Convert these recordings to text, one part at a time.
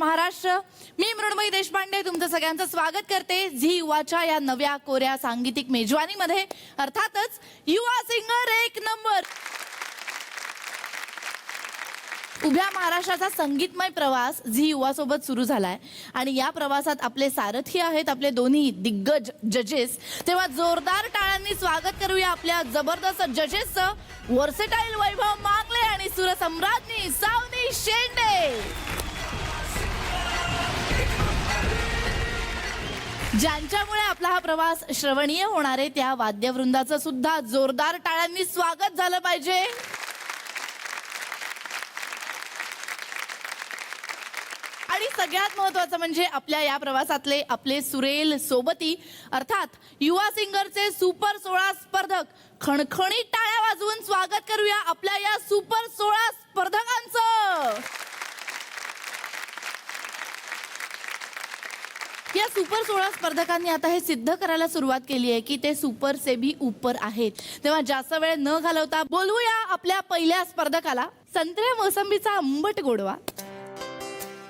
महाराष्ट्र. मी मृण्मयी देशपांडे तुमचं सगळ्यांचं स्वागत करते झी युवाच्या या नव्या कोऱ्या सांगीतिक मेजवानीमध्ये. अर्थातच युवा सिंगर एक नंबर. उभ्या महाराष्ट्राचा संगीतमय प्रवास झी युवा सोबत सुरू झालाय आणि या प्रवासात आपले सारथी आहेत आपले दोन्ही दिग्गज जजेस. तेव्हा जोरदार टाळ्यांनी स्वागत करूया आपल्या जबरदस्त जजेसचं. वर्सेटाईल वैभव मांगले आणि सुरसम्राज्ञी सावनी शेंडे, ज्यांच्यामुळे आपला हा प्रवास श्रवणीय होणार आहे त्या वाद्यवृंदाचं सुद्धा जोरदार टाळ्यांनी स्वागत झालं पाहिजे. आणि सगळ्यात महत्त्वाचं म्हणजे आपल्या या प्रवासातले आपले सुरेल सोबती अर्थात युवा सिंगरचे सुपर 16 स्पर्धक. खणखणीत टाळ्या वाजवून स्वागत करूया आपल्या या सुपर 16 स्पर्धकांचं. या सुपर 16 स्पर्धकांनी आता हे सिद्ध करायला सुरुवात केली आहे की ते सुपर से भी ऊपर आहेत. तेव्हा जास्त वेळ न घालवता बोलवूया आपल्या पहिल्या स्पर्धकाला. संत्र्या मोसंबीचा आंबट गोडवा,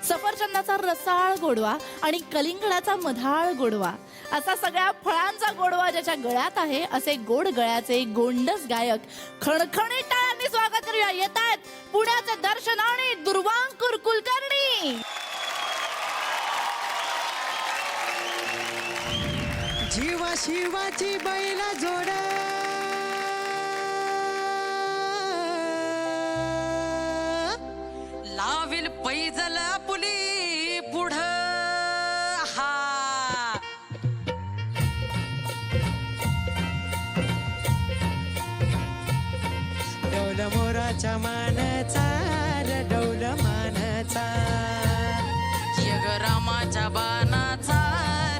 सफरचंदाचा रसाळ गोडवा आणि कलिंगडाचा मधाळ गोडवा असा सगळ्या फळांचा गोडवा ज्याच्या गळ्यात आहे असे गोड गळ्याचे गोंडस गायक खणखणीत टाळ्यांनी स्वागत करूया. येत आहेत पुण्याचे दर्शन आणि दुर्वांकुर कुलकर्णी. जीवा शिवाची बैला जोड, लाविल पैजल पुली पुढ हा. डौल मोराच्या मानचा र डौल मानचा, यग रामाच्या बाणाचा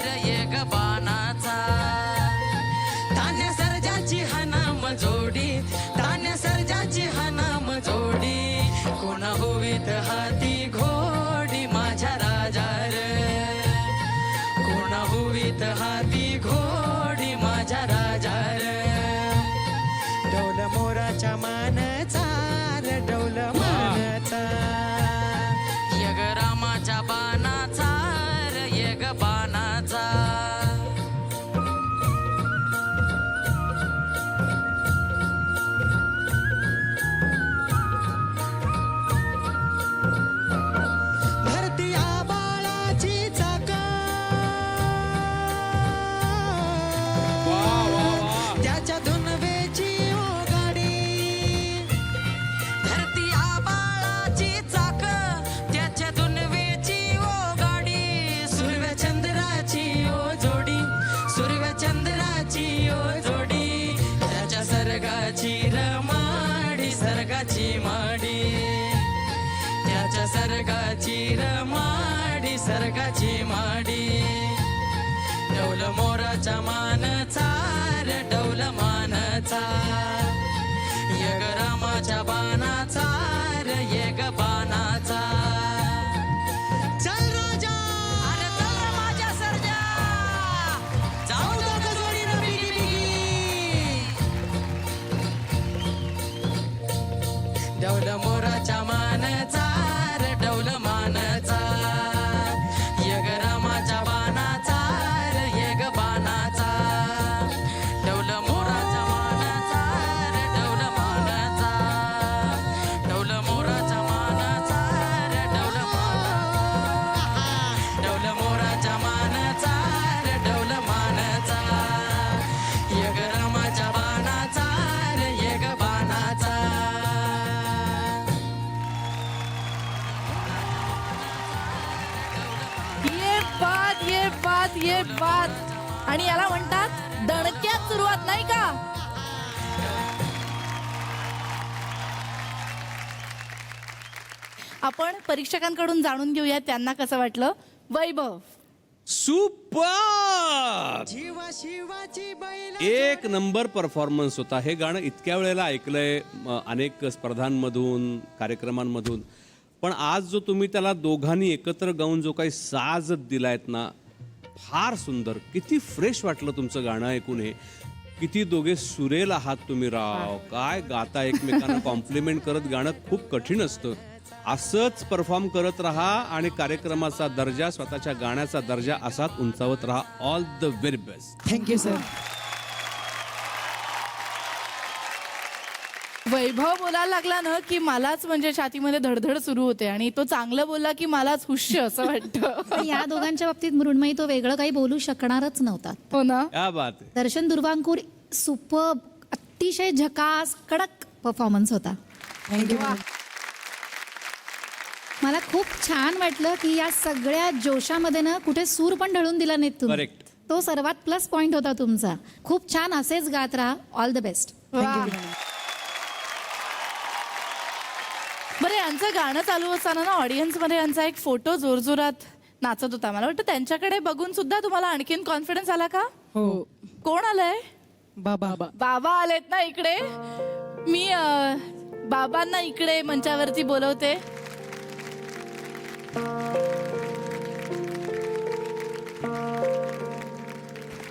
र यग बाणाचा. तान्या सर्जाची हनाम जोडी, तान्या सर्जाची हनाम जोडी. कोण होवीत हाती घोडी माझ्या राजा रे, कोण होवीत हाती घोडी माझ्या राजा रे. डौल मोराच्या मानचा र डौल मानचा, यग रामाच्या बाणाचा र यग बाणाचा. धरती आबाळाची चाका, त्याच्या धुनवेची ओ गाडी. धरती आबाळाची चाक त्याच्या दुनवेची ओ गाडी. सुरव्या चंद्राची ओ जोडी, सुरव्या चंद्राची ओ जोडी. त्याच्या सर्गाची रमाडी सर्गाची माडी, त्याच्या सर्गाची रमाडी सर्गाची माडी. डौल मोराच्या मानचा र डौल मानचा, यग रामाच्या बाणाचा र यग बाणाचा. चल राजा, अरे चल रे माझ्या सर्जा, जाऊ दे दोघं जोडीनं बिगी बिगी. डौल मोराच्या मानचा र डौल मानचा, यग रामाच्या बाणाचा र यग बाणाचा. डौल मोराच्या मानचा र डौल मानचा, डौल मोराच्या मानचा र डौल मानचा, डौल मोराच्या मानचा र डौल मानचा. यग रामाच्या बाणाचा र यग बाणाचा. ये बात आणि याला म्हणतात दणक्यात सुरुवात नाही का. आपण परीक्षकांकडून जाणून घेऊया त्यांना कसं वाटलं. वैभव, सुपर, जीवा शिवाची बैला एक नंबर परफॉर्मन्स होता. हे गाणं इतक्या वेळेला ऐकलंय अनेक स्पर्धांमधून कार्यक्रमांमधून, पण आज जो तुम्ही त्याला दोघांनी एकत्र गाऊन जो काही साज दिलायत ना, फार सुंदर. किती फ्रेश वाटलं तुमचं गाणं ऐकून. हे किती दोघे सुरेल आहात तुम्ही राव. काय गाता एकमेकांना कॉम्प्लिमेंट करत गाणं खूप कठीण असतं. असंच परफॉर्म करत राहा आणि कार्यक्रमाचा दर्जा, स्वतःच्या गाण्याचा दर्जा असाच उंचावत राहा. All the very best. Thank you sir. Vaibhav बोलायला लागला ना की मलाच म्हणजे छातीमध्ये धडधड सुरू होते आणि तो चांगलं बोलला की मलाच हुश्य असं वाटतं. पण या दोघांच्या बाबतीत मृण्मयी तो वेगळं काही बोलू शकणारच नव्हता. हो ना. क्या बात आहे. दर्शन दुर्वांकूर सुपर्ब, अतिशय झकास कडक परफॉर्मन्स होता. थँक्यू. मला खूप छान वाटलं की या सगळ्या जोशामध्ये ना कुठे सूर पण ढळून दिला नाहीत तुम्ही. Correct. तो सर्वात प्लस पॉइंट होता तुमचा. खूप छान, असेच गात राहा. All the best. वा. बरं, यांचं गाणं चालू असताना ना ऑडियन्स मध्ये यांचा एक फोटो जोरजोरात नाचत होता. मला वाटतं त्यांच्याकडे बघून सुद्धा तुम्हाला आणखीन कॉन्फिडन्स आला का? हो. कोण आलंय? बाबा. बाबा आलेत ना इकडे. मी बाबांना इकडे मंचावरती बोलवते.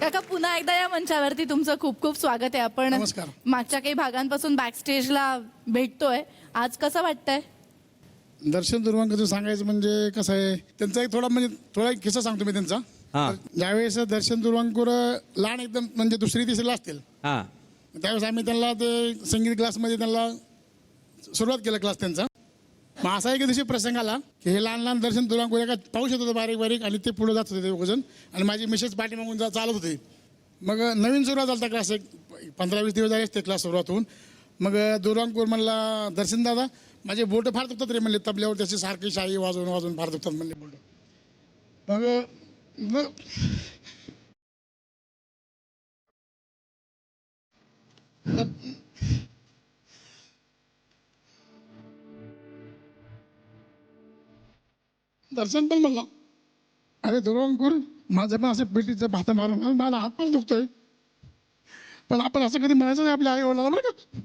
काका, पुन्हा एकदा या मंचावरती तुमचं खूप खूप स्वागत आहे. आपण नमस्कार. मागच्या काही भागांपासून बॅक स्टेजला भेटतोय. आज कसं वाटतंय? दर्शन दुर्वांकरचं सांगायचं म्हणजे कसं आहे, त्यांचा एक थोडा एक किस्सा सांगतो मी त्यांचा. हा. ज्यावेळेस दर्शन दुर्वांकूर लहान एकदम म्हणजे दुसरी तिसरीला असतील, हा. त्यावेळेस आम्ही त्यांना ते संगीत क्लासमध्ये त्यांना सुरुवात केला क्लास त्यांचा. मग असा एक दिवशी प्रसंग आला की हे लहान लहान दर्शन दुर्वांकूर एका पाऊस येत होतं बारीक बारीक आणि ते पुढे जात होते ते दोघंजण आणि माझी मिसेस पाठीमागून चालत होते. मग नवीन सुरुवात झाला क्लास, एक 15-20 दिवस झाले ते क्लास सुरुवात होऊन. मग दुर्वांकूर म्हणला, दर्शन दादा माझे बोट फार दुखतात रे म्हणले, तबल्यावर त्याची सारखी शाई वाजवून वाजवून फार दुखतात म्हणले बोट. मग दर्शन पण म्हणला, अरे दुर्वांकूर माझं पण असं पेटीचं भाता मारून मला हात पण दुखतोय, पण आपण असं कधी म्हणायचं नाही आपल्या आई वडिलांना बरं का.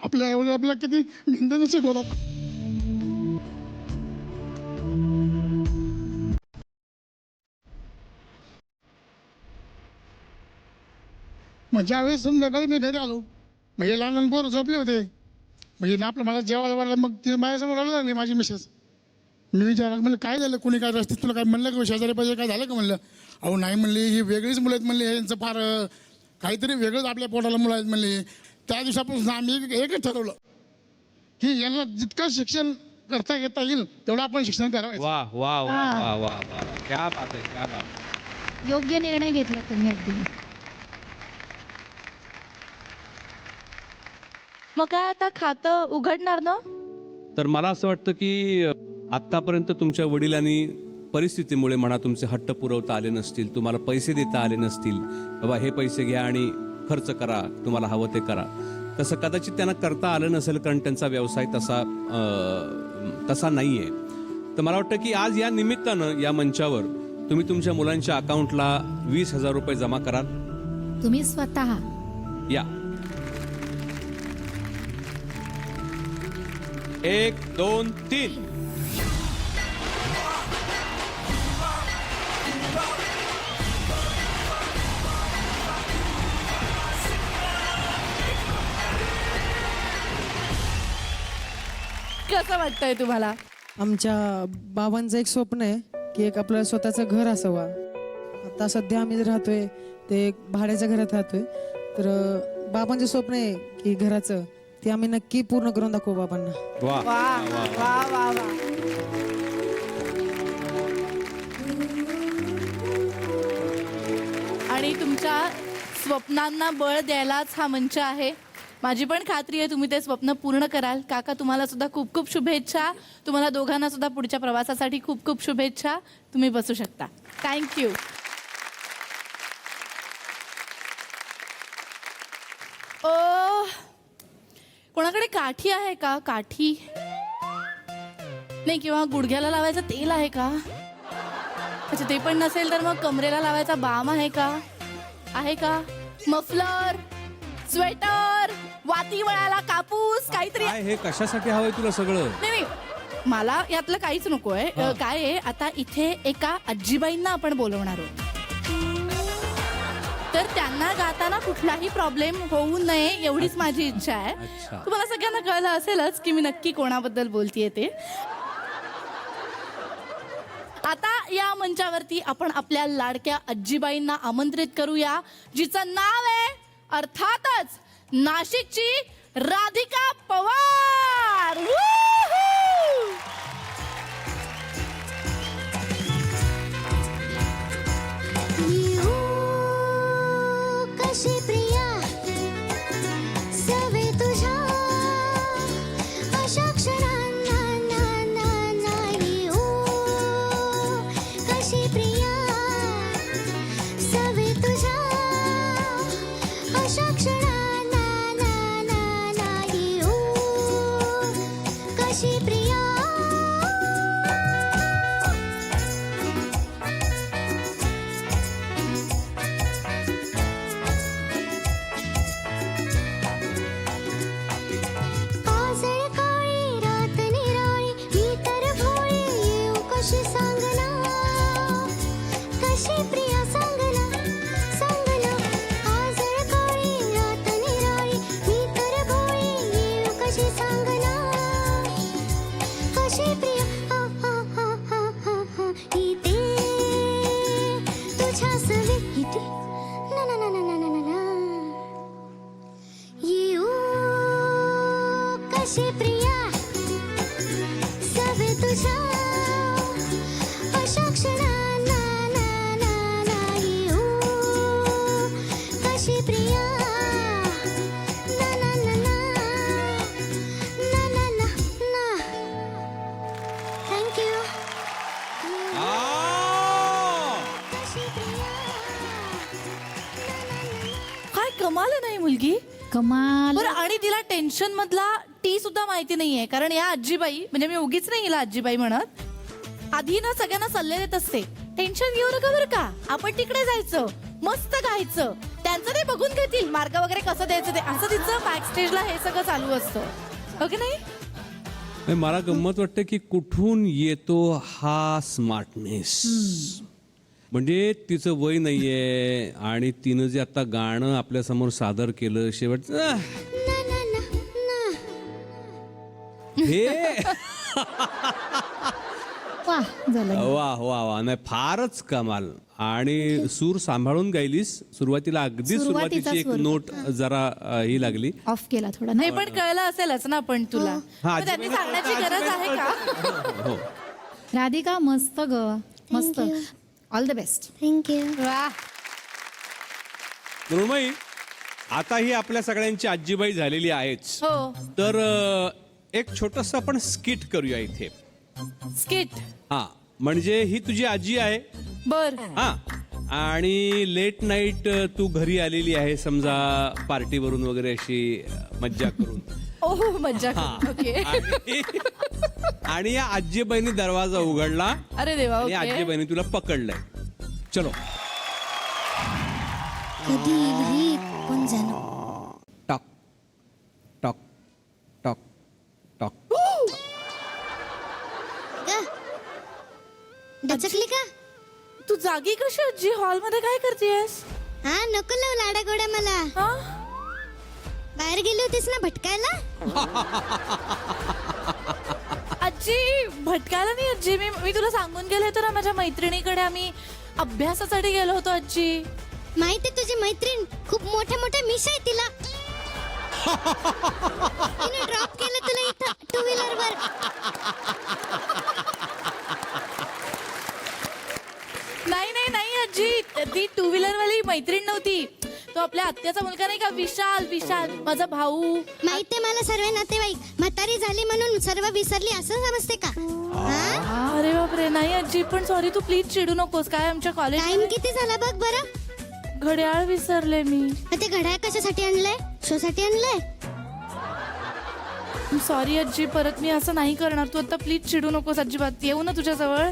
आपल्या आई वडील आपल्याला किती निंदन शिकवतात. मग ज्यावेळेस संध्याकाळी मी घरी आलो, म्हणजे लहान लहान पोरं झोपले होते, म्हणजे ना आपलं मला जेवायला वाढलं. मग ती माझ्यासमोर आलं लागली माझी मिसेस. मी विचारलं म्हणलं काय झालं, कोणी काय रस्त्यात तुला काय म्हणलं का, शेजारी पाहिजे काय झालं का म्हणलं. अहो नाही म्हणली, ही वेगळीच मुलं आहेत म्हणली, यांचं फार काहीतरी वेगळंच आपल्या पोटाला मुलं आहेत म्हणली. त्या दिवसापासून आम्ही एकच ठरवलं की यांना जितकं शिक्षण करता येता येईल तेवढं आपण शिक्षण करावं. वा वा वा वा वा वा. क्या बात आहे, क्या बात आहे. योग्य निर्णय घेतला तुम्ही अगदी. मग काय आता खातं उघडणार ना? तर मला असं वाटतं की आत्तापर्यंत तुमच्या वडिलांनी परिस्थितीमुळे म्हणा तुमचे हट्ट पुरवता आले नसतील, तुम्हाला पैसे देता आले नसतील, बाबा हे पैसे घ्या आणि खर्च करा, तुम्हाला हवं ते करा, तसं कदाचित त्यांना करता आलं नसेल कारण त्यांचा व्यवसाय तसा नाही आहे. तर मला वाटतं की आज या निमित्तानं या मंचावर तुम्ही तुमच्या मुलांच्या अकाउंटला 20,000 रुपये जमा कराल. तुम्ही स्वतः. या 1 2 3. कसं वाटतंय तुम्हाला? आमच्या बाबांचं एक स्वप्न आहे की एक आपलं स्वतःचं घर असावं. आता सध्या आम्ही राहतोय ते एक भाड्याच्या घरात राहतोय. तर बाबांचं स्वप्न आहे की घराचं ते आम्ही नक्की पूर्ण करून दाखवू बाबांना. वा वा वा वा वा. आणि तुमच्या स्वप्नांना बळ द्यायलाच हा मंच आहे. माझी पण खात्री आहे तुम्ही ते स्वप्न पूर्ण कराल. काका, तुम्हाला सुद्धा खूप खूप शुभेच्छा. तुम्हाला दोघांना सुद्धा पुढच्या प्रवासासाठी खूप खूप शुभेच्छा. तुम्ही बसू शकता. थँक्यू. ओ, कोणाकडे काठी आहे का? काठी नाही, किंवा गुडघ्याला लावायचं तेल आहे का? अच्छा, ते पण नसेल तर मग कमरेला लावायचा बाम आहे का? आहे का? मफलर, स्वेटर, वाती वळाला कापूस, काहीतरी. काय हे कशासाठी हवंय तुला सगळं? नाही, मला यातलं काहीच नकोय. काय आहे, आता इथे एका आजीबाईंना आपण बोलवणार आहोत. तर त्यांना गाताना कुठलाही प्रॉब्लेम होऊ नये एवढीच माझी इच्छा आहे. अच्छा. तुम्हाला सगळ्यांना कळलं असेलच की मी नक्की कोणाबद्दल बोलतीये ते. आता या मंचावरती आपण आपल्या लाडक्या आजीबाईंना आमंत्रित करूया, जिचं नाव आहे अर्थातच नाशिकची राधिका पवार. Woohoo! कशी प्रिया सवे तुझ्या अशा क्षणांना नाही कशी प्रिया सवे तुझ्या अशा क्षणांना नाही कशी प्रिया काजळ काळी रात निराळी मी तर भोळी येऊ कशी सांगना कशी प्रिया सांगना काजळ काळी रात निराळी मी तर भोळी येऊ कशी सांगना कशी प्रिया इथे तुझ्या सवे इथे ना ना ना ना ना ना ना येऊ कशी प्रिया सवे तुझ्या अशा क्षणांना येऊ कशी प्रिया ना ना ना ना ना ना ना थँक्यू कशी प्रिया काय कमाल आहे ना ही मुलगी. कमाल. बरं, आणि तिला टेन्शन मधला टी सुद्धा माहिती नाहीये, कारण या आजीबाई, म्हणजे मी उगीच नाही हिला आजीबाई म्हणत, आधी ना सगळ्यांना सल्ले देत असते, टेन्शन घेऊ नका बरं का, आपण तिकडे जायचं, मस्त गायचं, त्यांचं ते बघून घेतील मार्ग वगैरे कसं द्यायचं ते, असं तिचं बॅक स्टेजला हे सगळं चालू असतं. ओके नाही? नाही, मला गंमत वाटते की कुठून येतो हा स्मार्टनेस. म्हणजे तिचं वय नाहीये आणि तिनं जे आता गाणं आपल्या समोर सादर केलं शेवट ना ना ना ना हे वा झालं. वा वा वा, नाही फारच कमाल. आणि सूर सांभाळून गायलीस. सुरुवातीला अगदी सुरुवातीचा सुरुवातीची एक सूर. नोट जरा ही लागली. ऑफ केला थोडा नाही, ना. पण कळलं असेलच ना पण तुला. हा, मग त्यांनी सांगण्याची गरज आहे का? हो. राधिका मस्त ग, मस्त. All the best. थँक्यू वा. मृण्मयी, आता ही आपल्या सगळ्यांची आजीबाई झालेली आहेच, हो, तर एक छोटस आपण स्किट करूया इथे. स्किट. हा, म्हणजे ही तुझी आजी आहे. बर. हा, आणि लेट नाईट तू घरी आलेली आहे समजा पार्टीवरून वगैरे अशी मज्जा करून. ओह, मज्जा हा. कर. ओके. आणि या आजीबाईंनी दरवाजा उघडला अरे देवा. आणि ओके. आजीबाईंनी तुला पकडलंय. चलो. कधी घरी कोण जाणं टॉक टॉक टॉक टॉक. ग डचकली का तू जागी कशी आजी? हॉल मध्ये काय करतेयस? हा नको लावू लाडा गोड्या मला हा? बाहेर गेली होतीस ना भटकायला आजी, भटकायला नाही आजी. मी तुला सांगून गेले होते ना, माझ्या मैत्रिणीकडे आम्ही अभ्यासासाठी गेलो होतो आजी. माहिती तुझी मैत्रीण खूप मोठ्या मोठ्या मिशा आहे तिला तिने ड्रॉप केलं तुला इथं टू व्हीलर वर नाही नाही नाही आजी, ती टू व्हीलर वाली मैत्रीण नव्हती. तो आपल्या आत्याचा मुलगा नाही का, विशाल. विशाल माझा भाऊ. माहितीये मला सर्व नातेवाईक म्हातारी झाली म्हणून सर्व विसरली असं समजते का हा? अरे बापरे. नाही आजी, पण सॉरी, तू प्लीज चिडू नकोस. काय आमच्या टाइम कॉलेज किती झाला बघ बरं घड्याळ विसरले मी. ते घड्याळ कशासाठी आणलंय शोसाठी आणलंय सॉरी आजी, परत मी असं नाही करणार. तू आता प्लीज चिडू नकोस अजिबात. येऊ ना तुझ्याजवळ?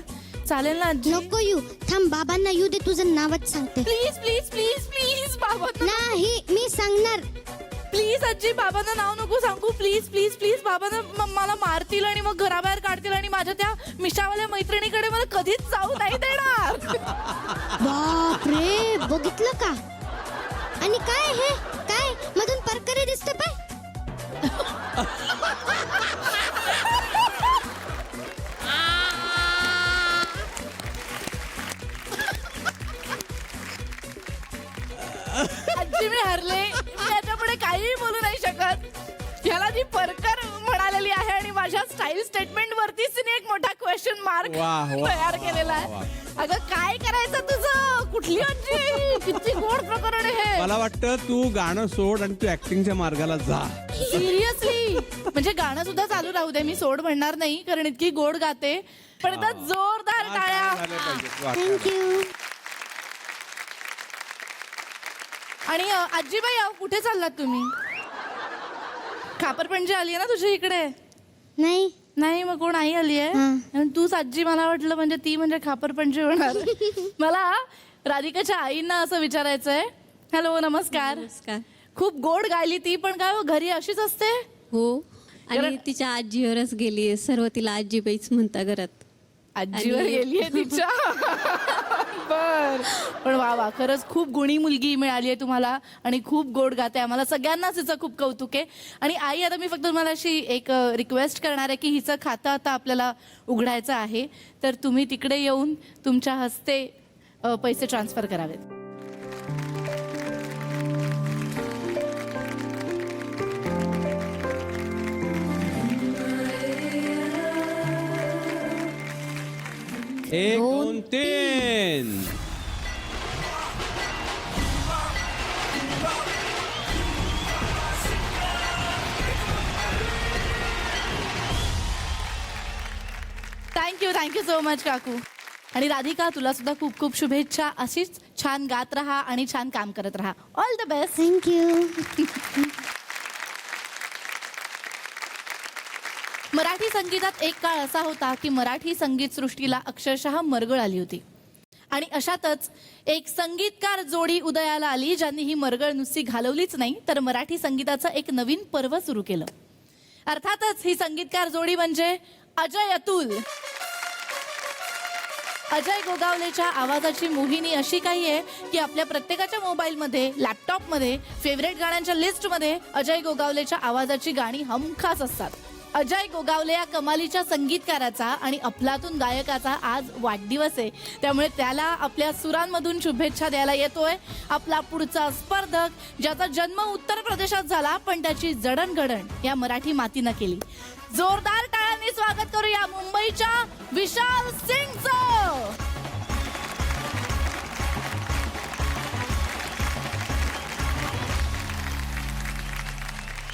चालेल ना आजी? नको येऊ थांब बाबांना येऊ दे तुझं नावच सांगते प्लीज प्लीज प्लीज प्लीज बाबा. नाही मी सांगणार प्लीज आजी, बाबांना नाव नको सांगू. Please please please. बाबांना मला मारतील आणि मग घराबाहेर काढतील आणि माझ्या त्या मिशावाल्या मैत्रिणीकडे मला कधीच जाऊ नाही देणार. बापरे बघितलं का आणि काय हे काय मधून परकरे दिसते पाय. आजी मी हरले, मी याच्यापुढे काहीही बोलू नाही शकत. याला जी परकर म्हणालेली आहे आणि माझ्या स्टाईल स्टेटमेंट वरतीच तिने एक मोठा क्वेश्चन मार्क वाह, वाह, तयार केलेला आहे. अगं काय करायचं तुझं, कुठली आजी, किती गोड प्रकरण आहे हे. मला वाटतं तू गाणं सोड आणि तू ऍक्टिंगच्या मार्गाला जा. सिरियसली म्हणजे गाणं सुद्धा चालू राहू दे, मी सोड म्हणणार नाही कारण इतकी गोड गाते. पण आता जोरदार टाळ्या. झाले पाहिजेत. वाह. थँक्यू. आणि आजीबाई अहो, कुठे चाललात तुम्ही? खापरपणजी आली आहे ना तुझ्या इकडे? नाही नाही मग कोण आई आली आहे हां. आणि तूच आजी. मला वाटलं म्हणजे ती म्हणजे खापरपणजी होणार. मला राधिकाच्या आईंना असं विचारायचंय. हॅलो नमस्कार. नमस्कार. खूप गोड गायली ती, पण काय हो, घरी अशीच असते? हो आणि कारण- तिच्या आजीवरच गेलीये, सर्व तिला आजीबाईच म्हणता घरात. आजीवर गेलीये तिच्या. बर. पण वा वा, खरंच खूप गुणी मुलगी मिळाली आहे तुम्हाला आणि खूप गोड गाते. आम्हाला सगळ्यांनाच हिचं खूप कौतुक आहे. आणि आई आता मी फक्त तुम्हाला अशी एक रिक्वेस्ट करणार आहे की हिचं खातं आता आपल्याला उघडायचं आहे, तर तुम्ही तिकडे येऊन तुमच्या हस्ते पैसे ट्रान्सफर करावेत. एक दोन तीन. थँक्यू सो मच काकू. आणि राधिका तुला सुद्धा खूप खूप शुभेच्छा. अशीच छान गात राहा आणि छान काम करत राहा. All the best. Thank you. Marathi संगीतात एक काळ असा होता की मराठी संगीत सृष्टीला अक्षरशः मरगळ आली होती. आणि अशातच एक संगीतकार जोडी उदयाला आली ज्यांनी ही मरगळ नुसती घालवलीच नाही तर मराठी संगीताचं एक नवीन पर्व सुरू केलं. अर्थातच ही संगीतकार जोडी म्हणजे अजय अतुल. अजय गोगावलेच्या आवाजाची मोहिनी अशी काही आहे की आपल्या प्रत्येकाच्या मोबाईलमध्ये, लॅपटॉपमध्ये, फेवरेट गाण्यांच्या लिस्टमध्ये अजय गोगावलेच्या आवाजाची गाणी हमखास असतात. अजय गोगावले या कमालीच्या संगीतकाराचा आणि अफलातून गायकाचा आज वाढदिवस आहे. त्यामुळे त्याला आपल्या सुरांमधून शुभेच्छा द्यायला येतोय आपला पुढचा स्पर्धक, ज्याचा जन्म उत्तर प्रदेशात झाला पण त्याची जडणघडण या मराठी मातीनं केली. जोरदार टाळ्यांनी स्वागत करूया मुंबईच्या विशाल सिंगचं.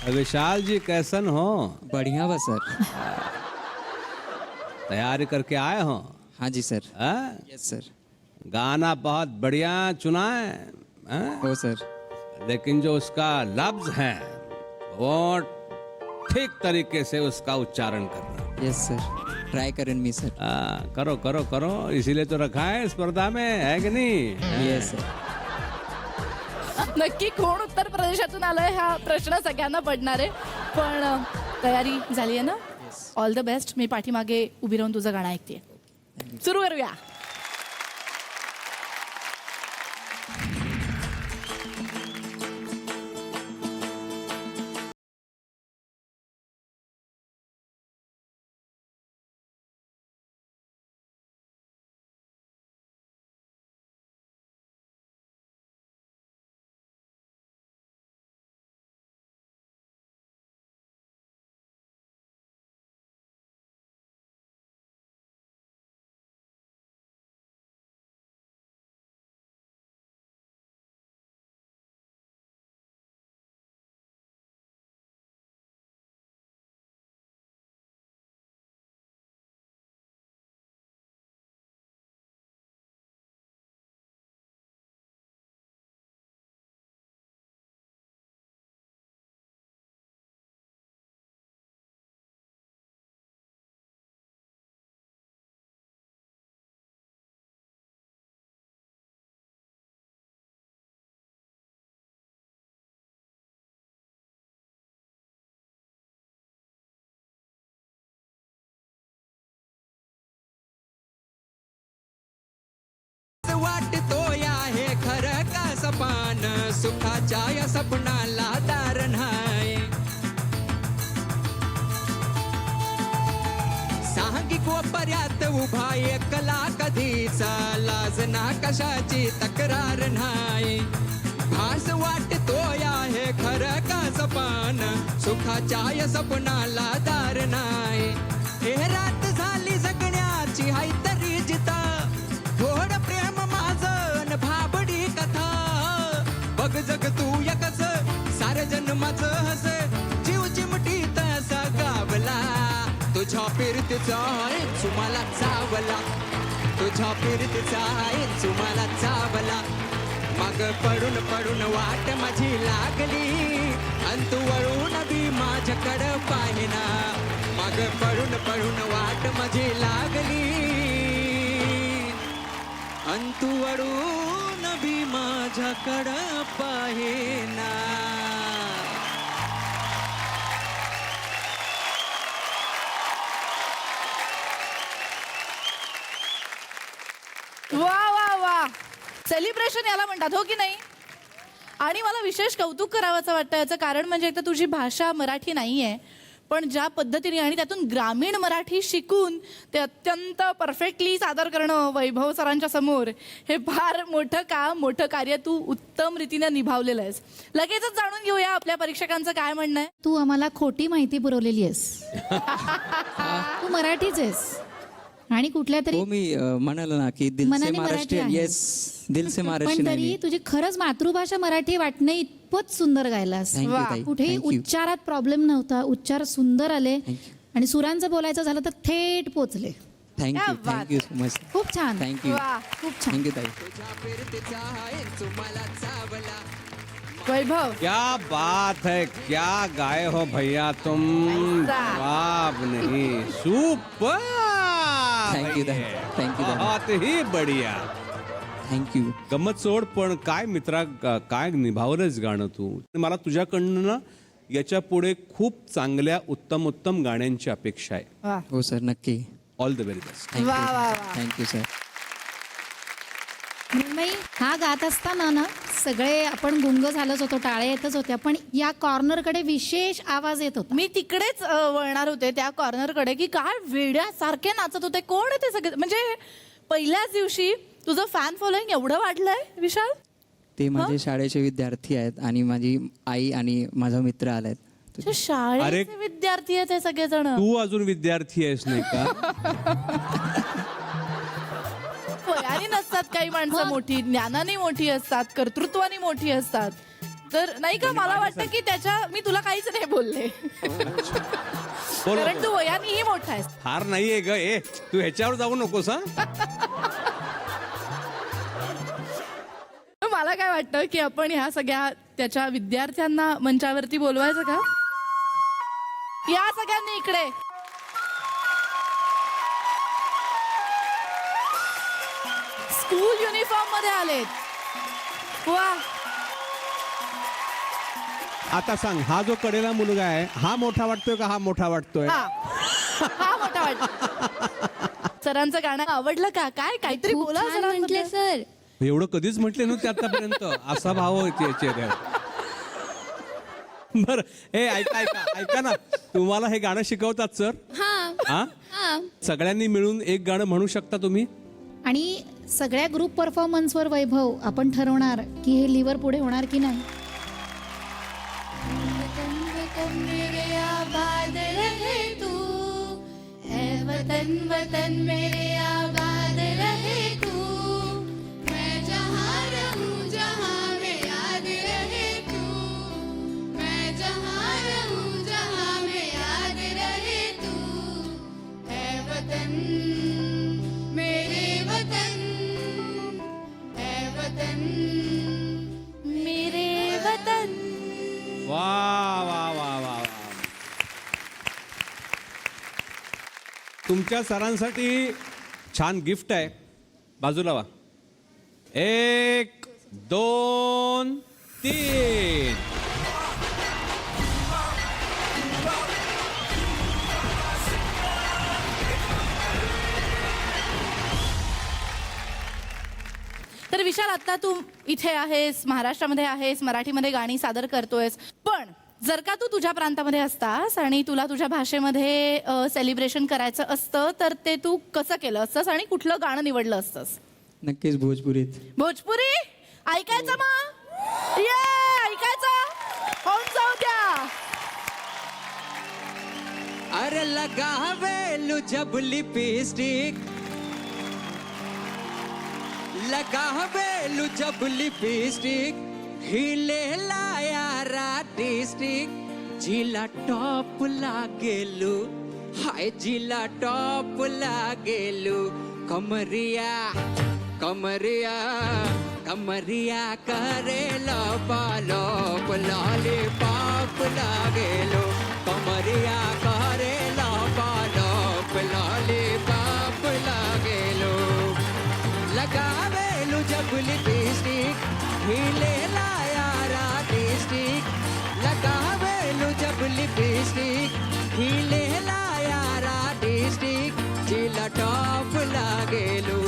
विशाल जी कैसन हो? बढ़िया बा सर. तैयारी करके आए हो? हाँ जी सर. हाँ? Yes sir. गाना बहुत बढ़िया चुना है, हाँ? हो सर. लेकिन जो उसका लफ्ज है वो ठीक तरीके से उसका उच्चारण करना. Yes sir. ट्राई करें मी सर. करो करो करो, इसीलिए तो रखा है स्पर्धा में, है कि नहीं? Yes sir. नक्की कोण उत्तर प्रदेशातून आलंय हा प्रश्न सगळ्यांना पडणार आहे. पण तयारी झाली आहे ना? All the best. मी पाठीमागे उभी राहून तुझं गाणं ऐकते. सुरू करूया. सुखाच्या या सपनाला दार नाही. सांघिक वापर्यात उभा एकला कधीचा लाज ना कशाची तक्रार नाही. भास वाटतो आहे खरं का सपन सुखाच्या या सपनाला दार नाही. हे रात झाली जगण्याची हाय तरी जिता थोड प्रेम माझं भाबडी कथा बघ जग तू एकच सारे जन्माचं हस जीव चिमटीत असा गावला तुझ्या फिरतीचा तुम्हाला चावला तुझ्या फिरतीचा तुम्हाला चावला. मग पडून पडून वाट माझी लागली अंतु वळून बी माझ्याकडं पाहिना. मग पडून पडून वाट माझी लागली अंतु वळून बी माझ्याकडं पाहिना. वा वा वा, सेलिब्रेशन याला म्हणतात, हो की नाही? आणि मला विशेष कौतुक करावंसं वाटतं याचं कारण म्हणजे एक तर तुझी भाषा मराठी नाही आहे, पण ज्या पद्धतीने आणि त्यातून ग्रामीण मराठी शिकून ते अत्यंत परफेक्टली सादर करणं वैभव सरांच्या समोर, हे फार मोठं काम, मोठं कार्य तू उत्तम रीतीने निभावलेलं आहेस. लगेचच जाणून घेऊया आपल्या परीक्षकांचं काय म्हणणं आहे. तू आम्हाला खोटी माहिती पुरवलेली आहेस. तू मराठीच आहेस आणि कुठल्या तरी हो मी म्हणालो ना की दिल से मनाने मराठी महाराष्ट्रीयन. आहे. येस दिल से पण महाराष्ट्रीयन आहे तरी मी. तुझी खरंच मातृभाषा मराठी वाटणे इतपत सुंदर गायलास. Thank you, ताई. कुठेही Thank you. उच्चारात प्रॉब्लेम नव्हता, उच्चार सुंदर आले Thank you. आणि सुरांचं बोलायचं झालं तर थेट पोचले. थँक्यू क्या बात थँक्यू सो मच. खूप छान, थँक्यू वा, खूप छान. थँक्यू ताई. वैभव क्या बात है, क्या गाए हो भैया तुम, ऐसा. बाप नहीं, सुपर. थँक्यू ताई. थँक्यू ताई. बहुत ही बढ़िया. थँक्यू. गंमत सोड, पण काय मित्रा, काय निभावलंच गाणं तू. मला तुझ्याकडनं ना याच्या पुढे खूप चांगल्या उत्तम उत्तम गाण्यांची अपेक्षा आहे. वा हो सर नक्की. All the very best. Thank you वा, वा, वा. Thank you sir. मृण्मयी, हा गात असताना ना सगळे आपण गुंग झालोच होतो, टाळे येतच होत्या, पण या कॉर्नरकडे विशेष आवाज येत होता. मी तिकडेच वळणार होते त्या कॉर्नरकडे की काय वेड्यासारखे नाचत होते. कोण आहे ते सगळे? म्हणजे पहिल्याच दिवशी तुझं फॅन फॉलोईंग एवढं वाढलंय विशाल? ते माझे शाळेचे विद्यार्थी आहेत आणि माझी आई आणि माझा मित्र आलाय. तुझ्या शाळेचे विद्यार्थी आहेत हे सगळेजण. तू अजून विद्यार्थी आहेस नाही का? वयाने नसतात काही माणसं मोठी, ज्ञानाने मोठी असतात, कर्तृत्वाने मोठी असतात. तर नाही का, मला वाटतं की मी तुला काहीच नाही बोलले, कारण तू वयानेही मोठा आहेस. फार नाहीये ग. ए तू ह्याच्यावर जाऊ नकोस हा. मला काय वाटतं की आपण ह्या सगळ्या त्याच्या विद्यार्थ्यांना मंचावरती बोलवायचं का? या सगळ्यांनी इकडे. स्कूल युनिफॉर्म मध्ये आलेत. वा, आता सांग, हा जो कडेला मुलगा आहे हा मोठा वाटतोय का हा मोठा वाटतोय? हा मोठा वाटत. सरांचं गाणं आवडलं का? काय काहीतरी बोला म्हटले सरांबद्दल. सर. एवढं कधीच म्हटले नव्हते आतापर्यंत. असा भाव होते चेहऱ्यावर. बर, हे ऐका ऐका ऐका ना, तुम्हाला हे गाणं शिकवतात सर? हा, सगळ्यांनी मिळून एक गाणं म्हणू शकता तुम्ही? आणि सगळ्या ग्रुप परफॉर्मन्सवर वैभव आपण ठरवणार की हे लिव्हर पुढे होणार की नाही. वतन वतन मेरे आबाद रहे तू, है वतन वतन मेरे आबाद रहे तू, मैं जहाँ रहूं जहाँ में याद रहे तू, मैं जहाँ रहूं जहाँ में याद रहे तू, है वतन मेरे वतन, है वतन मेरे वतन. वा वा वा वा वा. तुमच्या सरांसाठी छान गिफ्ट आहे. बाजूला वा. 1 2 3. तर विशाल, आता तू इथे आहेस, महाराष्ट्रामध्ये आहेस, मराठीमध्ये गाणी सादर करतोयस, पण जर का तू तुझ्या प्रांतामध्ये असतास आणि तुला तुझ्या भाषेमध्ये सेलिब्रेशन करायचं असतं, तर ते तू कसं केलं असतंस आणि कुठलं गाणं निवडलं असतंस? नक्कीच भोजपुरीत. भोजपुरी ऐकायचं मग ये ऐकायचं होऊन जाऊ द्या. अरे लगावेलू जब लिपस्टिक, लगावेलू जब लिपस्टिक, हिले यारा डिस्ट्रिक्ट, जिला टॉप लागेलू, हाय जिला टॉप लागेलू, कमरिया कमरिया कमरिया करेला पालोप, लॉलीपॉप लागेलो, कमरिया करेला पालोप, लॉलीपॉप लागेलो. लगावेलू जब लिपस्टिक, हिले यारा डिस्ट्रिक्ट, लगावेलू जब लिपस्टिक, हिले यारा डिस्ट्रिक्ट, जिला टॉप लागेलू,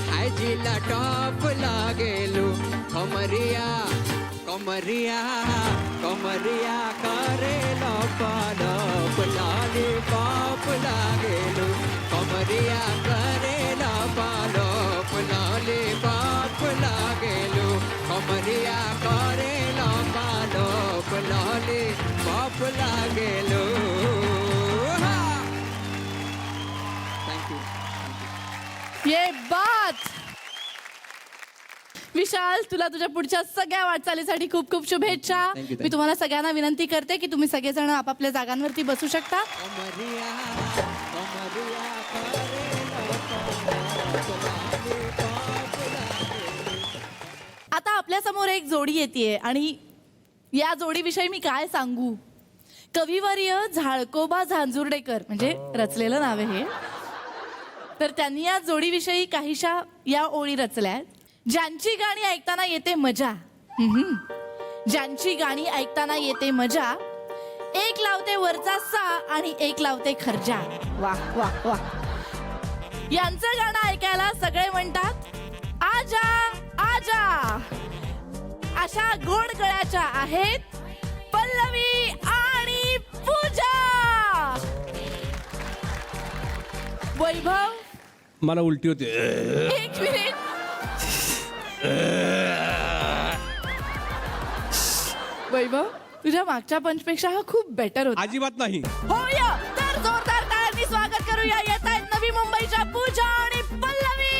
हाय जिला टॉप लागेलू, कमरिया कमरिया कमरिया करेला पालोप, लॉलीपॉप लागेलू, कमरिया करेला पालोप, लॉलीपॉप लागेलू, कमरिया करेला पालोप, लॉलीपॉप लागेलू. थँक्यू. ये बात. विशाल, तुला तुझ्या पुढच्या सगळ्या वाटचालीसाठी खूप खूप शुभेच्छा. Thank you. मी तुम्हाला सगळ्यांना विनंती करते की तुम्ही सगळेजण आपापल्या जागांवरती बसू शकता. कमरिया कमरिया करेला पालोप, लॉलीपॉप लागेलू. आता आपल्या समोर एक जोडी येते आणि या जोडीविषयी मी काय सांगू. कविवर्य झाळकोबा झांजुर्डेकर, म्हणजे रचलेलं नाव आहे हे, तर त्यांनी या जोडीविषयी काहीशा या ओळी रचल्या. ज्यांची गाणी ऐकताना येते मजा, ज्यांची गाणी ऐकताना येते मजा, एक लावते वरचा सा आणि एक लावते खर्जा. वा वा वा. यांचं गाणं ऐकायला सगळे म्हणतात आजा आजा. अशा गोड गळ्याच्या आहेत पल्लवी आणि पूजा. वैभव, मला उलटी होते. एक मिनिट. वैभव, तुझ्या मागच्या पंचपेक्षा हा खूप बेटर होता. अजिबात नाही. होय, तर जोरदार टाळ्यांनी स्वागत करूया. येत आहेत नवी मुंबईच्या पूजा आणि पल्लवी.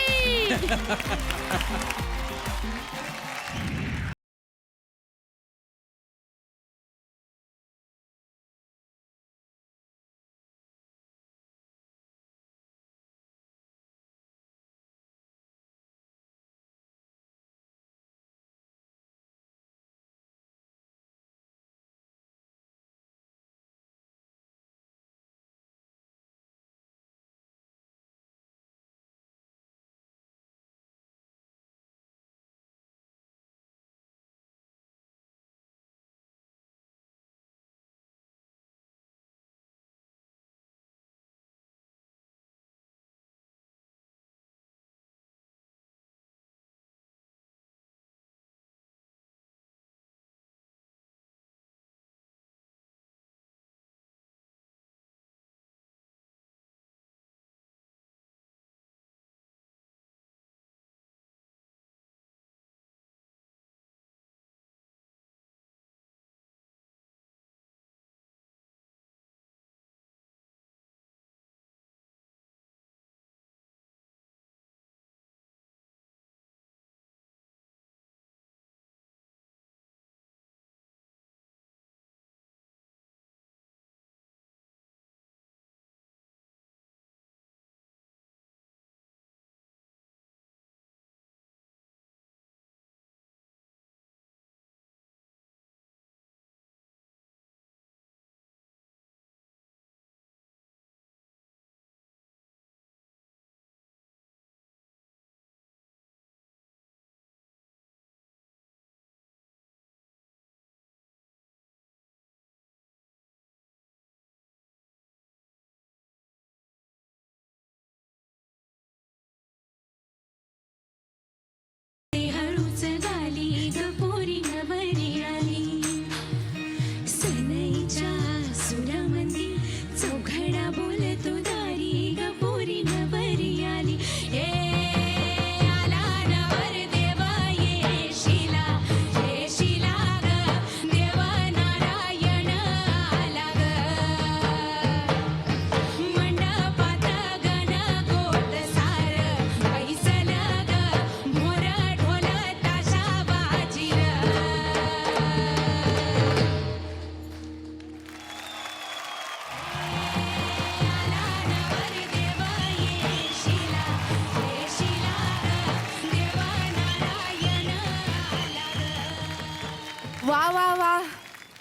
वा वा वा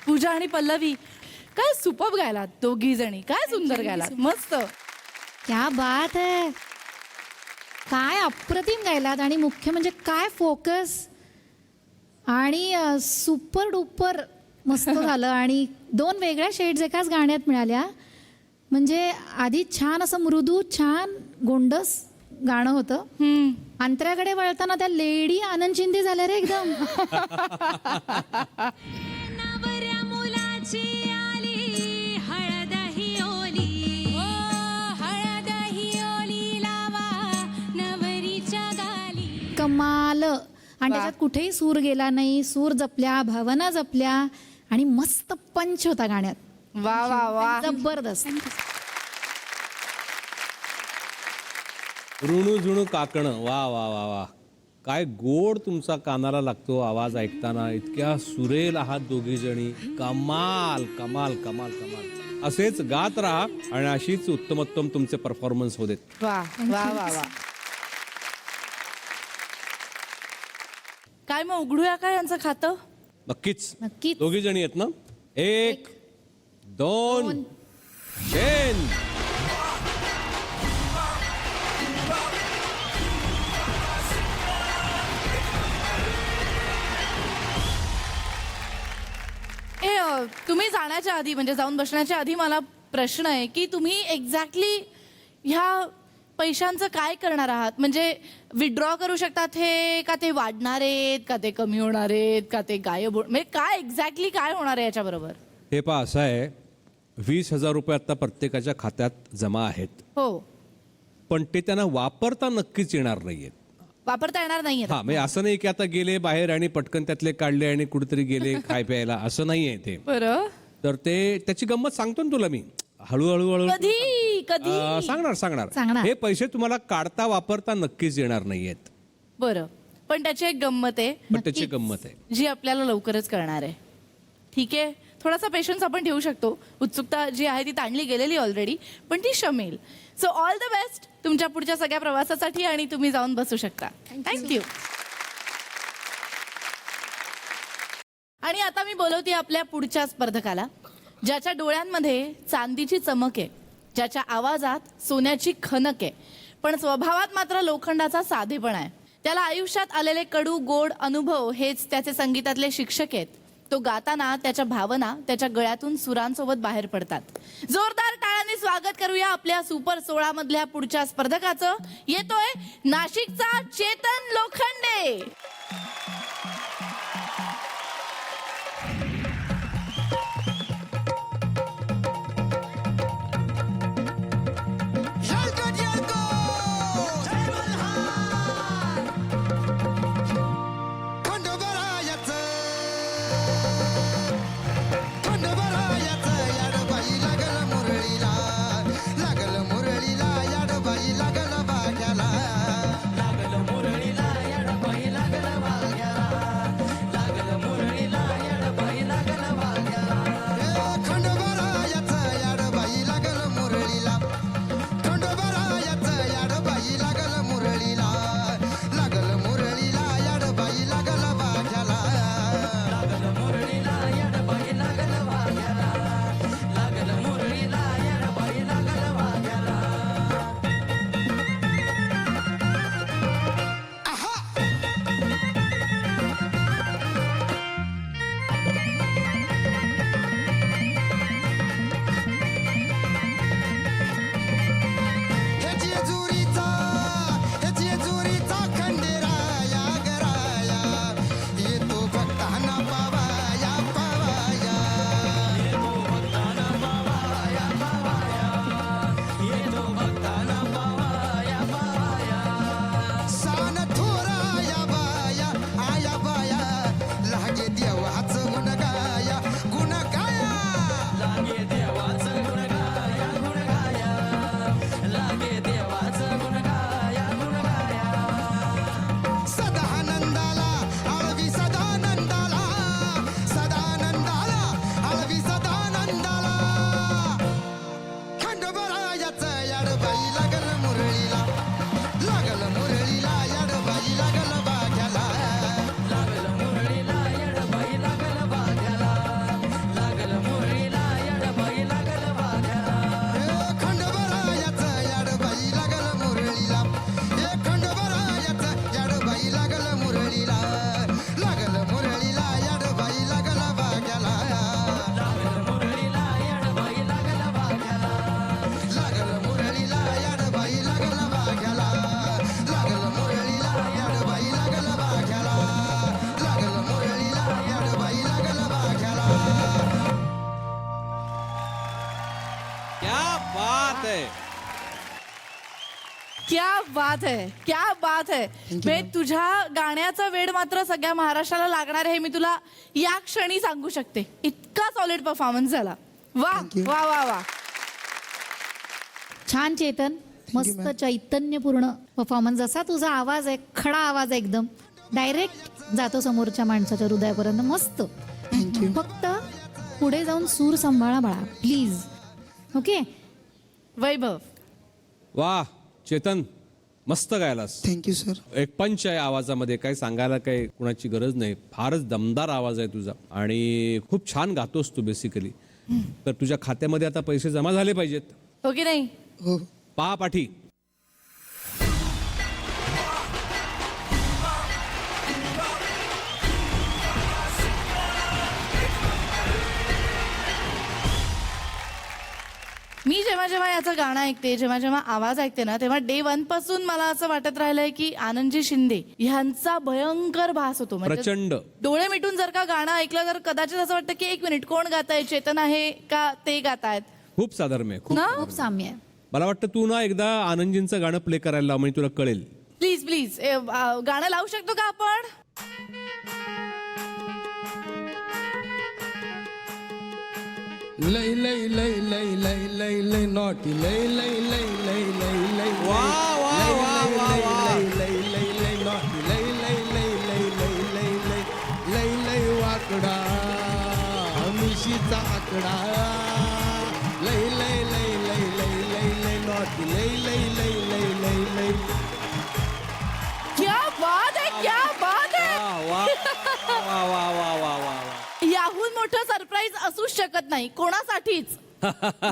पूजा आणि पल्लवी काय सुपर्ब गायलात दोघी जणी, काय सुंदर गायलात, मस्त. क्या बात आहे, काय अप्रतिम गायलात आणि मुख्य म्हणजे काय फोकस आणि सुपर डुपर मस्त झालं. आणि 2 वेगळ्या शेड्स एकाच गाण्यात मिळाल्या. म्हणजे आधी छान असं मृदू छान गोंडस गाणं होतं, अंतऱ्याकडे वळताना त्या लेडी आनंद शिंदे झाल्या रे एकदम. नवऱ्या मुलाची आली हळद ही ओली, हळद ही ओली लावा नवरीच्या गाली. कमाल. आणि त्याच्यात कुठेही सूर गेला नाही, सूर जपल्या, भावना जपल्या आणि मस्त पंच होता गाण्यात. वा वा वा. जबरदस्त. ऋणू झुणू काकणं, वा वा वा वा, काय गोड तुमचा कानाला लागतो आवाज ऐकताना. इतक्या सुरेल आहात दोघी जणी, कमाल कमाल कमाल कमाल. असेच गात राहा आणि अशीच उत्तमोत्तम तुमचे परफॉर्मन्स होते. वा वा वा वा. काय मग उघडूया का यांचं खातं? नक्कीच. नक्कीच. दोघी जणी आहेत ना? 1 2 3. तुम्ही जाण्याच्या आधी म्हणजे जाऊन बसण्याच्या आधी मला प्रश्न आहे की तुम्ही एक्झॅक्टली ह्या पैशांचं काय करणार आहात? म्हणजे विड्रॉ करू शकतात हे, का ते वाढणार आहेत, का ते कमी होणार आहेत, का ते गायब म्हणजे काय एक्झॅक्टली काय होणार आहे याच्याबरोबर? हे पहा असं आहे, 20,000 रुपये आता प्रत्येकाच्या खात्यात जमा आहेत, हो, पण ते त्यांना वापरता नक्कीच येणार नाहीयेत. वापरता येणार नाहीये. हा म्हणजे असं नाही की आता गेले बाहेर आणि पटकन त्यातले काढले आणि कुठेतरी गेले खाय प्यायला, असं नाहीये ते. बरं. तर ते त्याची गंमत सांगतो ना तुला मी, हळूहळू हळू कधी कधी सांगणार. सांगणार. हे पैसे तुम्हाला काढता वापरता नक्कीच येणार नाहीयेत, बरं, पण त्याची एक गंमत आहे पण त्याची गंमत आहे जी आपल्याला लवकरच करणार आहे. ठीक आहे, थोडासा पेशन्स आपण ठेवू शकतो. उत्सुकता जी आहे ती ताणली गेलेली ऑलरेडी, पण ती शमेल. सो ऑल द बेस्ट तुमच्या पुढच्या सगळ्या प्रवासासाठी आणि तुम्ही जाऊन बसू शकता. थँक्यू. आणि आता मी बोलवते आपल्या पुढच्या स्पर्धकाला, ज्याच्या डोळ्यांमध्ये चांदीची चमक आहे, ज्याच्या आवाजात सोन्याची खनक आहे, पण स्वभावात मात्र लोखंडाचा साधेपणा आहे. त्याला आयुष्यात आलेले कडू गोड अनुभव हेच त्याचे संगीतातले शिक्षक आहेत. तो गाताना त्याच्या भावना त्याच्या गळ्यातून सुरांसोबत बाहेर पडतात. जोरदार टाळ्यांनी स्वागत करूया आपल्या सुपर 16 मधल्या पुढच्या स्पर्धकाचं. येतोय नाशिकचा चेतन लोखंडे. लागल मुरळीला याड बाई लागल बात है, क्या बात है. म्हणजे तुझ्या गाण्याचा वेड मात्र सगळ्या महाराष्ट्राला लागणार आहे हे मी तुला या क्षणी सांगू शकते. इतका सॉलिड परफॉर्मन्स झाला. वा वा वा वा. छान चेतन, मस्त चैतन्यपूर्ण परफॉर्मन्स. जसा तुझा आवाज आहे, खडा आवाज आहे एकदम, डायरेक्ट जातो समोरच्या माणसाच्या हृदयापर्यंत. मस्त. फक्त पुढे जाऊन सूर सांभाळा बाळा, प्लीज. ओके. वैभव, वा चेतन, मस्त गायलास. Thank you sir. एक पंच आहे आवाजामध्ये, काही सांगायला काही कुणाची गरज नाही. फारच दमदार आवाज आहे तुझा आणि खूप छान गातोस तू बेसिकली. तर तुझ्या खात्यामध्ये आता पैसे जमा झाले पाहिजेत. हो की नाही? हो. पहा पाठी. मी जेव्हा जेव्हा याचं गाणं ऐकते, जेव्हा जेव्हा आवाज ऐकते ना, तेव्हा डे 1 पासून मला असं वाटत राहिलंय की आनंदजी शिंदे ह्यांचा भयंकर भास होतो. म्हणजे प्रचंड. डोळे मिटून जर का गाणं ऐकलं तर कदाचित असं वाटतं की एक मिनिट, कोण गाताय, चेतन आहे का ते गातायत खूप साधर्म्य आहे, खूप. ना. खूप साम्य आहे. मला वाटतं तू ना एकदा आनंदजींचं गाणं प्ले करायला लाव, म्हणजे तुला कळेल. प्लीज प्लीज गाणं लावू शकतो का आपण? लय लय लय लय लय लय लय नॉटी लय लय लय लय लय लय वा वा वा वा वा. लय लय लय नॉटी लय लय लय लय लय लय लय लय लय वाकडा मिशीचा आकडा लय लय लय लय लय लय लय नॉटी लय लय लय लय लय लय. क्या बात है, क्या बात है. वा वा वा वा वा वा. याहून मोठं सरप्राईज असूच शकत नाही कोणासाठीच.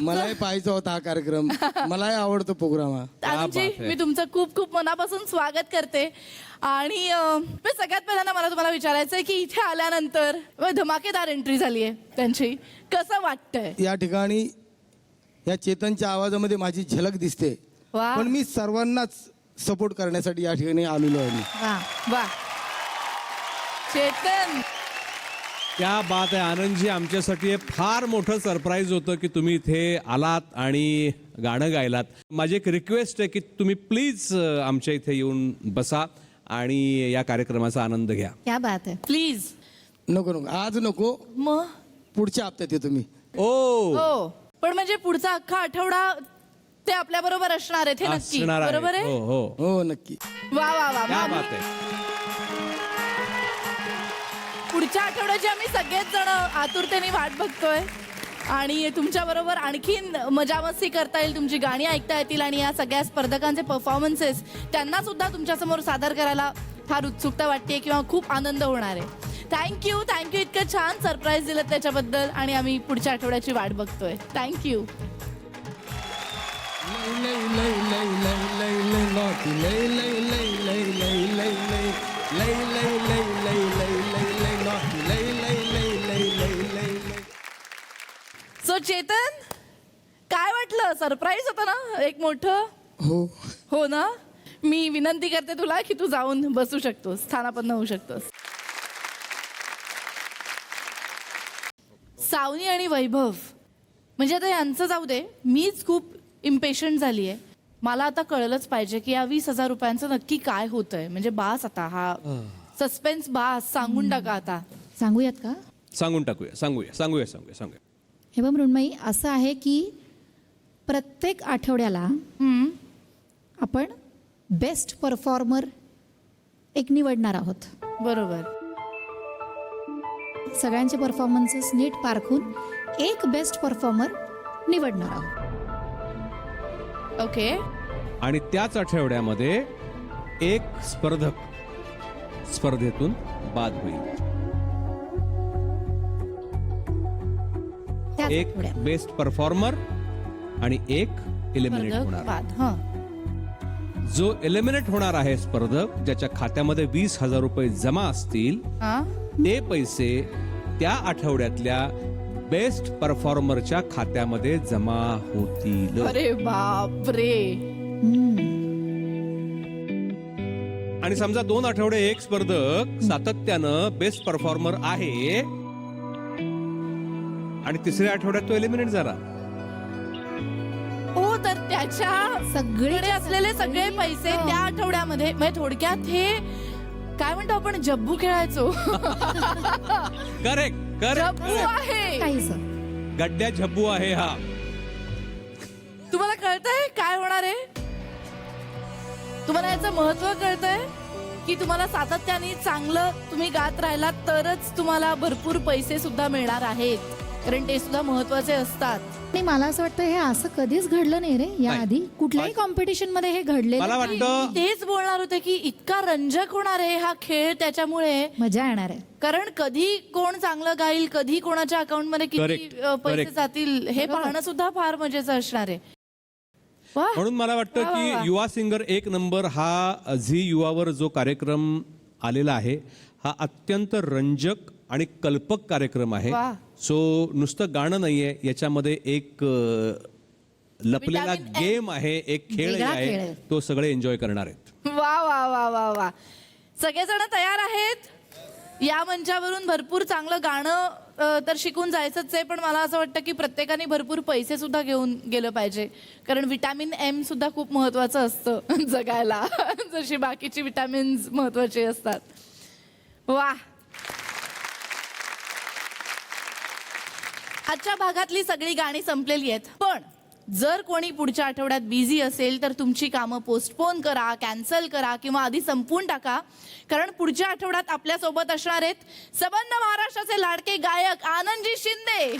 मलाही पाहायचा होता हा कार्यक्रम, मलाही आवडतो प्रोग्राम हा. आनंदजी, बात है. मी तुमचं खूप खूप मनापासून स्वागत करते. आणि मी सगळ्यात पहिल्यांदा मला तुम्हाला विचारायचं आहे की इथे आल्यानंतर धमाकेदार एंट्री झाली आहे त्यांची, कसं वाटतंय? या ठिकाणी या चेतनच्या आवाजामध्ये माझी झलक दिसते, वा पण मी सर्वांनाच सपोर्ट करण्यासाठी या ठिकाणी आलेलो आहे. वा. वा. चेतन, क्या बात आहे आनंदजी. आमच्यासाठी हे फार मोठं सरप्राईज होतं की तुम्ही इथे आलात आणि गाणं गायलात. माझी एक रिक्वेस्ट आहे की तुम्ही प्लीज आमच्या इथे येऊन बसा आणि या कार्यक्रमाचा आनंद घ्या. क्या बात आहे. प्लीज. नको नको, आज नको, मग पुढच्या हप्त्यात येतो मी. ओ हो, पण म्हणजे पुढचा अख्खा आठवडा ते आपल्या बरोबर असणार आहेत, हे नक्की. असणार आहे. बरोबर आहे? हो हो. हो नक्की. वा वा वा. क्या मग बात आहे. पुढच्या आठवड्याची आम्ही सगळेच जण आतुरतेने वाट बघतोय आणि तुमच्या बरोबर आणखीन मजा मस्ती करता येईल, तुमची गाणी ऐकता येतील आणि या सगळ्या स्पर्धकांचे परफॉर्मन्सेस त्यांना सुद्धा तुमच्यासमोर सादर करायला फार उत्सुकता वाटते किंवा खूप आनंद होणार आहे. थँक्यू थँक्यू, इतकं छान सरप्राईज दिलं त्याच्याबद्दल आणि आम्ही पुढच्या आठवड्याची वाट बघतोय. थँक्यू. लय लय लय लय लय लय नॉटी लय लय लय लय लय लय लय लय लय लय लय लय लय लय नॉटी लय लय लय लय लय लय लय. सो चेतन, काय वाटलं? सरप्राईज होतं ना एक मोठं? हो. हो ना. मी विनंती करते तुला की तू जाऊन बसू शकतोस, स्थानापन्न होऊ शकतोस. सावनी आणि वैभव, म्हणजे आता यांचं जाऊ दे, मीच खूप इम्पेशंट झाली आहे. मला आता कळलंच पाहिजे की या 20,000 रुपयांचं नक्की काय होतंय. म्हणजे बास आता, हा सस्पेन्स बास, सांगून टाका आता. सांगूयात का? सांगून टाकूया, सांगूया सांगूया सांगूया सांगूया. हे बघ मृण्मयी, असं आहे की प्रत्येक आठवड्याला आपण बेस्ट परफॉर्मर एक निवडणार आहोत. बरोबर. सगळ्यांचे परफॉर्मन्सेस नीट पारखून एक बेस्ट परफॉर्मर निवडणार आहोत. ओके. आणि त्याच आठवड्यामध्ये एक स्पर्धक स्पर्धेतून बाद होईल. त्याच एक आठवड्यात. बेस्ट परफॉर्मर आणि एक एलिमिनेट स्पर्धक होणार. बाद. हं. जो एलिमिनेट होणार आहे स्पर्धक, ज्याच्या खात्यामध्ये 20,000 रुपये जमा असतील, हा? ते पैसे त्या आठवड्यातल्या बेस्ट परफॉर्मरच्या खात्यामध्ये जमा होतील. अरे बापरे. आणि समजा 2 आठवडे एक स्पर्धक सातत्यानं बेस्ट परफॉर्मर आहे आणि तिसऱ्या आठवड्यात तो एलिमिनेट झाला, हो, तर त्या त्याच्याकडे असलेले सगळे पैसे त्या आठवड्यामध्ये म्हणजे थोडक्यात हे काय म्हणतो आपण जब्बू खेळायचो. करेक्ट जब्बू आहे. काही सर गड्ड्या झब्बू आहे हा. तुम्हाला कळतंय काय होणार आहे? तुम्हाला याचं महत्व कळतंय की तुम्हाला सातत्याने चांगलं तुम्ही गात राहिलात तरच तुम्हाला भरपूर पैसे सुद्धा मिळणार आहेत, कारण ते सुद्धा महत्वाचे असतात. आणि मला असं वाटतं हे असं कधीच घडलं नाही रे याआधी कुठल्याही कॉम्पिटिशन मध्ये हे घडले. मला वाटतं तेच बोलणार होते की इतका रंजक होणार आहे हा खेळ त्याच्यामुळे, मजा येणार आहे. कारण कधी कोण चांगलं गाईल, कधी कोणाच्या अकाउंट मध्ये किती Correct, पैसे correct. जातील हे पाहणं सुद्धा फार मजेचं असणार आहे. वाह. म्हणून मला वाटतं वा, वा, वा. की युवा सिंगर 1 नंबर हा झी युवावर जो कार्यक्रम आलेला आहे हा अत्यंत रंजक आणि कल्पक कार्यक्रम आहे. वा. सो नुसतं गाणं नाहीये, याच्यामध्ये एक लपलेला Vitamin M. गेम आहे, एक खेळ वेगळा खेळ आहे, आहे. तो सगळे एन्जॉय करणार आहेत. वा वा वा वा वा. सगळेजण तयार आहेत. या मंचावरून भरपूर चांगलं गाणं तर शिकून जायचंच आहे, पण मला असं वाटतं की प्रत्येकाने भरपूर पैसे सुद्धा घेऊन गेलं पाहिजे, कारण विटॅमिन एम सुद्धा खूप महत्वाचं असतं जगायला जशी बाकीची विटॅमिन्स महत्वाचे असतात. वा. आजच्या भागातली सगळी गाणी संपलेली आहेत, पण जर कोणी पुढच्या आठवड्यात बिझी असेल तर तुमची कामं पोस्टपोन करा, कॅन्सल करा किंवा आधी संपवून टाका, कारण पुढच्या आठवड्यात आपल्यासोबत असणार आहेत संबंध महाराष्ट्राचे लाडके गायक आनंदजी शिंदे.